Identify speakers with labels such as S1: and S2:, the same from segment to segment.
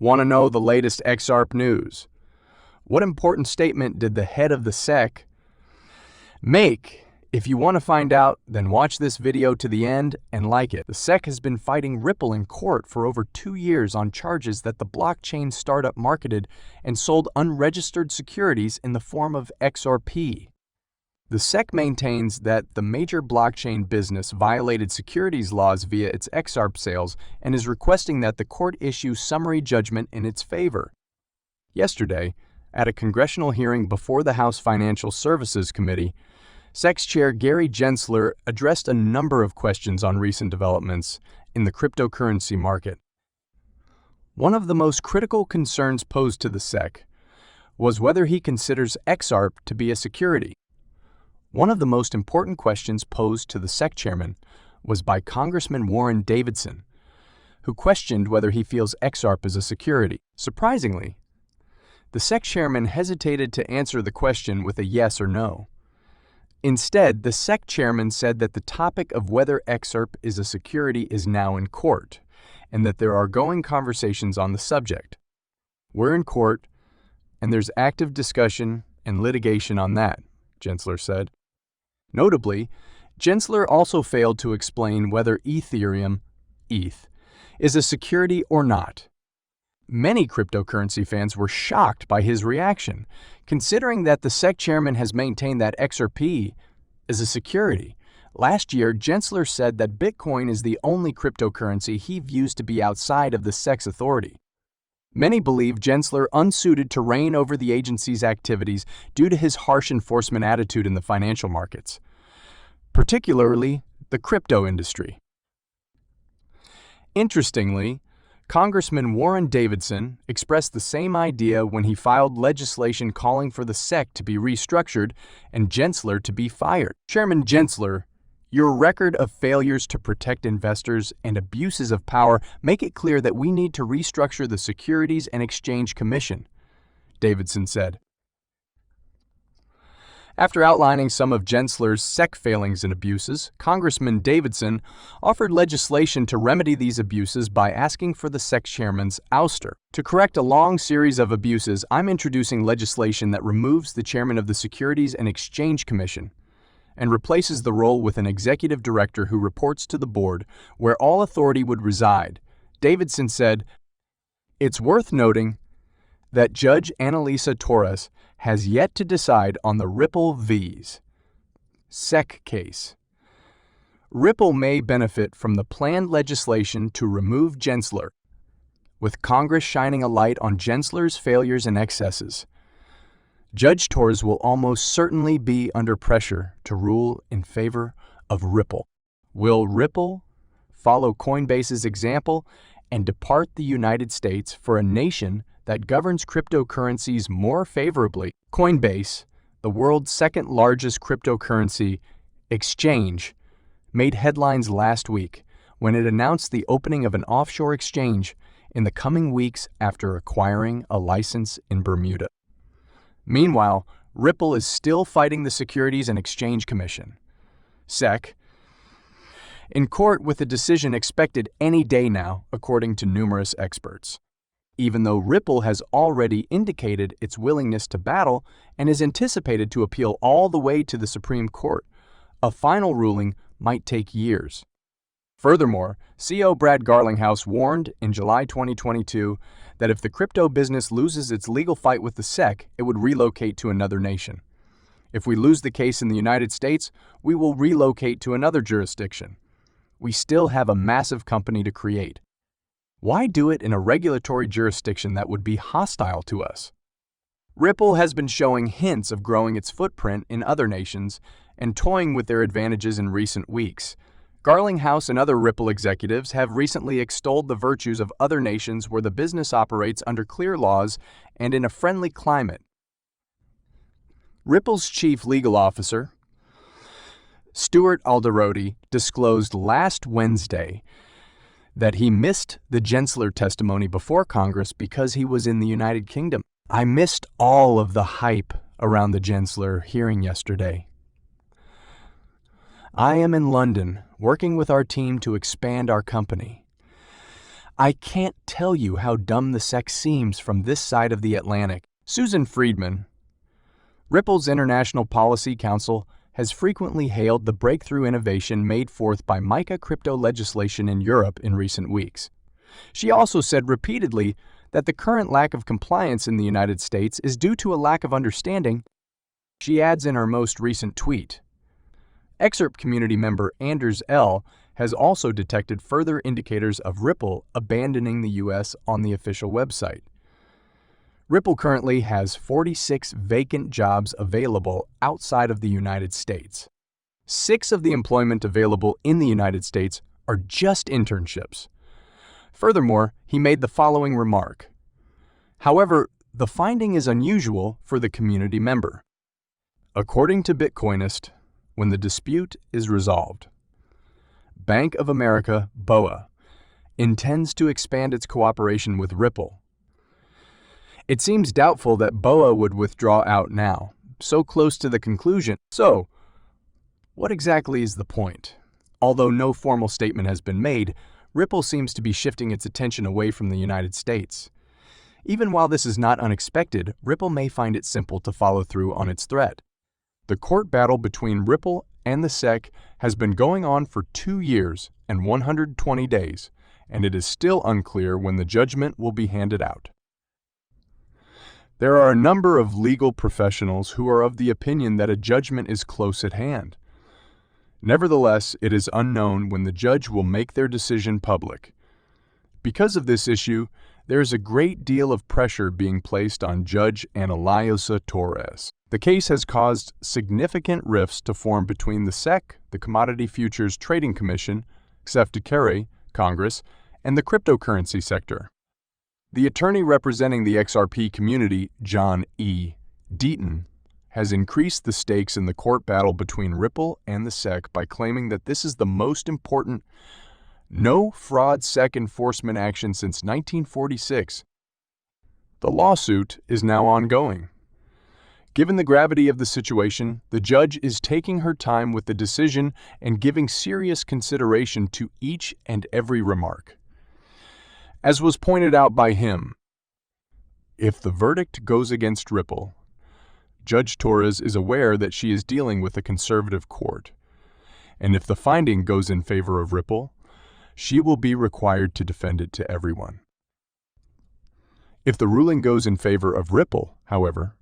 S1: Want to know the latest XRP news? What important statement did the head of the SEC make? If you want to find out, then watch this video to the end and like it. The SEC has been fighting Ripple in court for over 2 years on charges that the blockchain startup marketed and sold unregistered securities in the form of XRP. The SEC maintains that the major blockchain business violated securities laws via its XRP sales and is requesting that the court issue summary judgment in its favor. Yesterday, at a congressional hearing before the House Financial Services Committee, SEC Chair Gary Gensler addressed a number of questions on recent developments in the cryptocurrency market. One of the most critical concerns posed to the SEC was whether he considers XRP to be a security. One of the most important questions posed to the SEC chairman was by Congressman Warren Davidson, who questioned whether he feels XRP is a security. Surprisingly, the SEC chairman hesitated to answer the question with a yes or no. Instead, the SEC chairman said that the topic of whether XRP is a security is now in court, and that there are ongoing conversations on the subject. We're in court, and there's active discussion and litigation on that, Gensler said. Notably, Gensler also failed to explain whether Ethereum, ETH, is a security or not. Many cryptocurrency fans were shocked by his reaction, considering that the SEC chairman has maintained that XRP is a security. Last year, Gensler said that Bitcoin is the only cryptocurrency he views to be outside of the SEC's authority. Many believe Gensler unsuited to reign over the agency's activities due to his harsh enforcement attitude in the financial markets, particularly the crypto industry. Interestingly, Congressman Warren Davidson expressed the same idea when he filed legislation calling for the SEC to be restructured and Gensler to be fired. Chairman Gensler, your record of failures to protect investors and abuses of power make it clear that we need to restructure the Securities and Exchange Commission, Davidson said. After outlining some of Gensler's SEC failings and abuses, Congressman Davidson offered legislation to remedy these abuses by asking for the SEC chairman's ouster. To correct a long series of abuses, I'm introducing legislation that removes the chairman of the Securities and Exchange Commission and replaces the role with an executive director who reports to the board, where all authority would reside. Davidson said, "It's worth noting that Judge Annalisa Torres has yet to decide on the Ripple vs. SEC case. Ripple may benefit from the planned legislation to remove Gensler, with Congress shining a light on Gensler's failures and excesses. Judge Torres will almost certainly be under pressure to rule in favor of Ripple. Will Ripple follow Coinbase's example and depart the United States for a nation that governs cryptocurrencies more favorably?" Coinbase, the world's second-largest cryptocurrency exchange, made headlines last week when it announced the opening of an offshore exchange in the coming weeks after acquiring a license in Bermuda. Meanwhile, Ripple is still fighting the Securities and Exchange Commission, SEC, in court with a decision expected any day now, according to numerous experts. Even though Ripple has already indicated its willingness to battle and is anticipated to appeal all the way to the Supreme Court, a final ruling might take years. Furthermore, CEO Brad Garlinghouse warned in July 2022 that if the crypto business loses its legal fight with the SEC, it would relocate to another nation. If we lose the case in the United States, we will relocate to another jurisdiction. We still have a massive company to create. Why do it in a regulatory jurisdiction that would be hostile to us? Ripple has been showing hints of growing its footprint in other nations and toying with their advantages in recent weeks. Garlinghouse and other Ripple executives have recently extolled the virtues of other nations where the business operates under clear laws and in a friendly climate. Ripple's chief legal officer, Stuart Alderoty, disclosed last Wednesday that he missed the Gensler testimony before Congress because he was in the United Kingdom. "I missed all of the hype around the Gensler hearing yesterday. I am in London working with our team to expand our company. I can't tell you how dumb the SEC seems from this side of the Atlantic. Susan Friedman, Ripple's International Policy Council, has frequently hailed the breakthrough innovation made forth by MiCA crypto legislation in Europe in recent weeks. She also said repeatedly that the current lack of compliance in the United States is due to a lack of understanding. She adds in her most recent tweet, XRP community member Anders L. has also detected further indicators of Ripple abandoning the U.S. on the official website. Ripple currently has 46 vacant jobs available outside of the United States. 6 of the employment available in the United States are just internships. Furthermore, he made the following remark. However, the finding is unusual for the community member. According to Bitcoinist, when the dispute is resolved, Bank of America, BOA, intends to expand its cooperation with Ripple. It seems doubtful that BOA would withdraw out now, so close to the conclusion. So, what exactly is the point? Although no formal statement has been made, Ripple seems to be shifting its attention away from the United States. Even while this is not unexpected, Ripple may find it simple to follow through on its threat. The court battle between Ripple and the SEC has been going on for 2 years and 120 days, and it is still unclear when the judgment will be handed out. There are a number of legal professionals who are of the opinion that a judgment is close at hand. Nevertheless, it is unknown when the judge will make their decision public. Because of this issue, there is a great deal of pressure being placed on Judge Analisa Torres. The case has caused significant rifts to form between the SEC, the Commodity Futures Trading Commission, CFTC, Congress, and the cryptocurrency sector. The attorney representing the XRP community, John E. Deaton, has increased the stakes in the court battle between Ripple and the SEC by claiming that this is the most important no-fraud SEC enforcement action since 1946. The lawsuit is now ongoing. Given the gravity of the situation, the judge is taking her time with the decision and giving serious consideration to each and every remark. As was pointed out by him, if the verdict goes against Ripple, Judge Torres is aware that she is dealing with a conservative court, and if the finding goes in favor of Ripple, she will be required to defend it to everyone. If the ruling goes in favor of Ripple, however,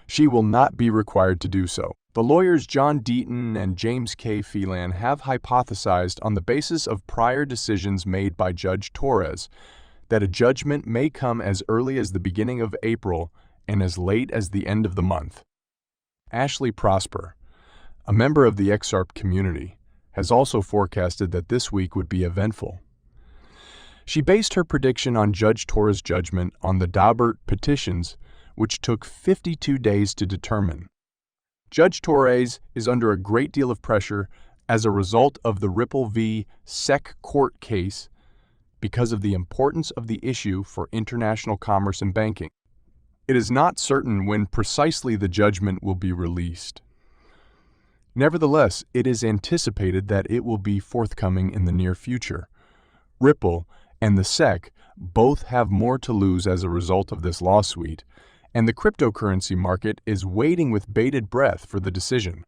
S1: she will not be required to do so. The lawyers John Deaton and James K. Phelan have hypothesized on the basis of prior decisions made by Judge Torres that a judgment may come as early as the beginning of April and as late as the end of the month. Ashley Prosper, a member of the XRP community, has also forecasted that this week would be eventful. She based her prediction on Judge Torres' judgment on the Daubert petitions, which took 52 days to determine. Judge Torres is under a great deal of pressure as a result of the Ripple v. SEC court case because of the importance of the issue for international commerce and banking. It is not certain when precisely the judgment will be released. Nevertheless, it is anticipated that it will be forthcoming in the near future. Ripple and the SEC both have more to lose as a result of this lawsuit, and the cryptocurrency market is waiting with bated breath for the decision.